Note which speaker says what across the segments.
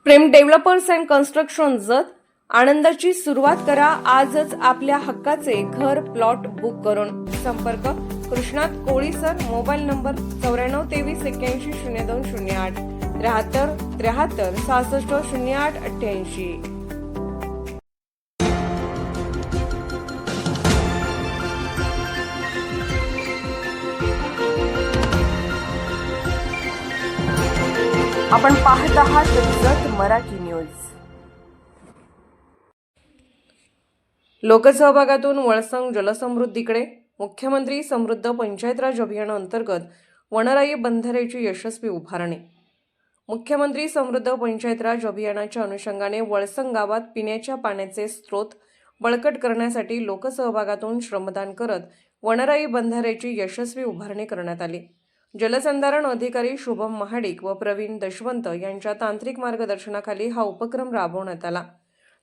Speaker 1: Prem developers and construction जत आनंदाची सुरुवात करा आजच आपल्या हक्काचे घर प्लॉट बुक करून संपर्क कृष्णात कोळी सर मोबाईल नंबर 9423810208 73 66 08 88। आपण पाहत आहात जत मराठी न्यूज। लोकसहभागातून वळसंग जलसमृद्धीकडे मुख्यमंत्री समृद्ध पंचायत राज अभियानाअंतर्गत वनराई बंधाऱ्याची यशस्वी उभारणी। मुख्यमंत्री समृद्ध पंचायत राज अभियानाच्या अनुषंगाने वळसंग गावात पिण्याच्या पाण्याचे स्रोत बळकट करण्यासाठी लोकसहभागातून श्रमदान करत वनराई बंधाऱ्याची यशस्वी उभारणी करण्यात आली। जलसंधारण अधिकारी शुभम महाडिक व प्रवीण दशवंत यांच्या तांत्रिक मार्गदर्शनाखाली हा उपक्रम राबवण्यात आला।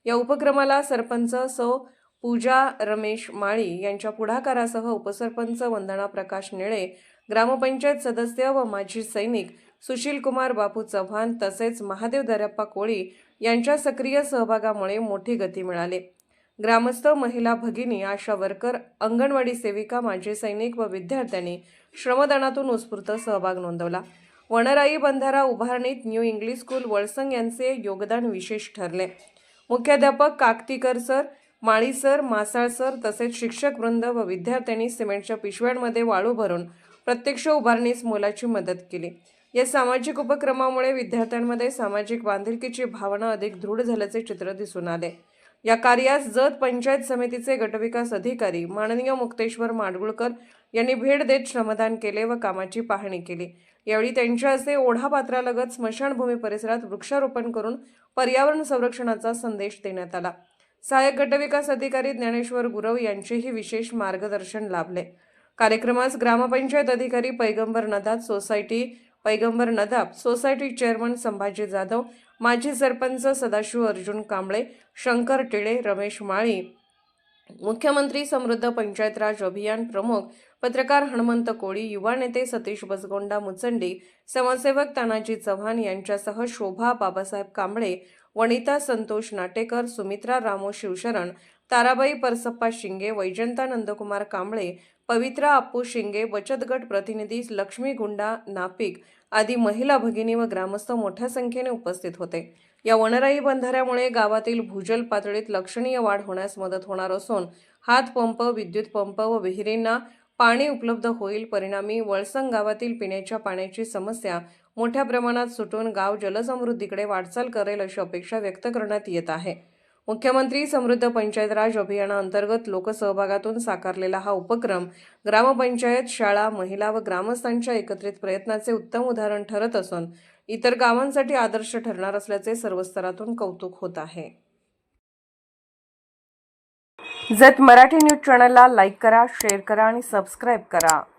Speaker 1: या उपक्रमाला सरपंच सौ पूजा रमेश माळी यांच्या पुढाकारासह उपसरपंच वंदना प्रकाश निळे, ग्रामपंचायत सदस्य व माजी सैनिक सुशील कुमार बापू चव्हाण तसेच महादेव दर्याप्पा कोळी यांच्या सक्रिय सहभागामुळे मोठी गती मिळाली। ग्रामस्थ, महिला भगिनी, आशा वर्कर, अंगणवाडी सेविका, माजी सैनिक व विद्यार्थ्यांनी श्रमदानातून उत्स्फूर्त सहभाग नोंदवला। वनराई बंधारा उभारणीत न्यू इंग्लिश स्कूल वळसंग यांचे योगदान विशेष ठरले। मुख्याध्यापक काकतीकर सर, माळी सर, मासाळ सर तसेच शिक्षक वृंद व विद्यार्थ्यांनी सिमेंटच्या पिशव्यांमध्ये वाळू भरून प्रत्यक्ष उभारणीस मोलाची मदत केली। या सामाजिक उपक्रमामुळे विद्यार्थ्यांमध्ये सामाजिक बांधिलकीची भावना अधिक दृढ झाल्याचे चित्र दिसून आले। या कार्यास जत पंचायत समितीचे गटविकास अधिकारी माननीय मुक्तेश्वर माडगुळकर यांनी भेट देत श्रमदान केले व कामाची पाहणी केली। यावेळी त्यांच्या हस्ते ओढा पात्रालगत स्मशानभूमी परिसरात वृक्षारोपण करून पर्यावरण संरक्षणाचा संदेश देण्यात आला। सहाय्यक गटविकास अधिकारी ज्ञानेश्वर गुरव यांचेही विशेष मार्गदर्शन लाभले। कार्यक्रमास ग्रामपंचायत अधिकारी पैगंबर नदाब सोसायटी चेअरमन संभाजी जाधव, माजी सरपंच सदाशिव अर्जुन कांबळे, शंकर टिळे, रमेश माळी, मुख्यमंत्री समृद्ध पंचायत राज अभियान प्रमुख पत्रकार हनुमंत कोळी, युवा नेते सतीश बसगोंडा मुचंडी, समाजसेवक तानाजी चव्हाण यांच्यासह शोभा बाबासाहेब कांबळे, वनिता संतोष नाटेकर, सुमित्रा रामो शिवशरण, ताराबाई परसप्पा शिंगे, वैजंता नंदकुमार कांबळे, पवित्रा अप्पू शिंगे, बचत गट प्रतिनिधी लक्ष्मी गुंडा नापिक आदी महिला भगिनी व ग्रामस्थ मोठ्या संख्येने उपस्थित होते। या वनराई बंधाऱ्यामुळे गावातील भूजल पातळीत लक्षणीय वाढ होण्यास मदत होणार असून हातपंप, विद्युत पंप व विहिरींना पाणी उपलब्ध होईल। परिणामी वळसंग गावातील पिण्याच्या पाण्याची समस्या मोठ्या प्रमाणात सुटून गाव जलसमृद्धीकडे वाटचाल करेल अशी अपेक्षा व्यक्त करण्यात येत आहे। मुख्यमंत्री समृद्ध पंचायत राज अभियानाअंतर्गत लोकसहभागातून साकारलेला हा उपक्रम ग्रामपंचायत, शाळा, महिला व ग्रामस्थांच्या एकत्रित प्रयत्नाचे उत्तम उदाहरण ठरत असून इतर गावांसाठी आदर्श ठरणार असल्याचे सर्व स्तरातून कौतुक होत आहे। जत मराठी न्यूज चॅनलला लाईक करा, शेअर करा आणि सबस्क्राईब करा।